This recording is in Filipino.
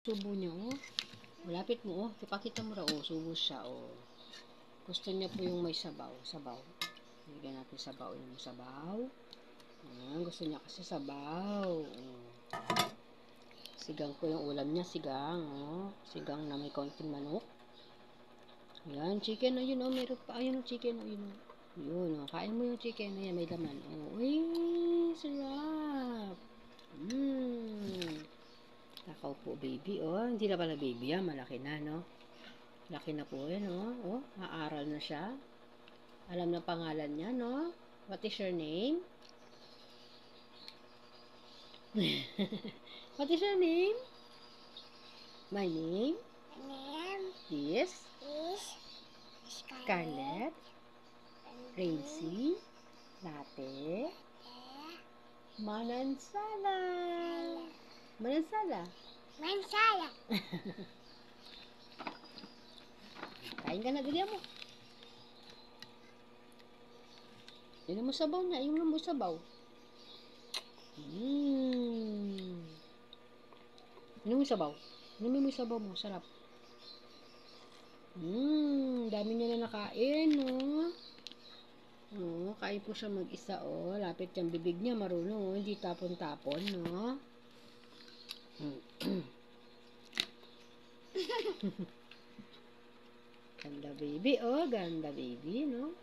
Subo niya, oh. Malapit mo, oh. Ipakita mo raw, oh. Subo siya, oh. Gusto niya po yung may sabaw. Sabaw. Bigyan natin sabaw. Yung sabaw. Ayan, gusto niya kasi sabaw. Oh. Sigang po yung ulam niya, sigang, oh. Sigang na may konting manok. Ayan, chicken, oh, yun, oh. Meron pa, ayun, oh, chicken, oh, yun, oh. Yun, oh. Kain mo yung chicken. Ayan, may laman, oh. Uy, sarap. Takaw po, baby, oh. Hindi na pala baby, ah. Malaki na, no? Laki na po yan, oh. Oh, aaral na siya. Alam na pangalan niya, no? What is your name? What is your name? My name? Is Scarlett, Racy, Latte, Manansala. Manansala. Kain ka na, dali mo. Inom mo sabaw na, inom mo sabaw. Inom mo sabaw. Inom mo sabaw mo, sarap. Dami niya na nakain, no? Oh, kain po siya mag-isa, oh. Lapit yung bibig niya, marunong, oh. Hindi tapon-tapon, no? Ganda baby, oh. Ganda baby, no?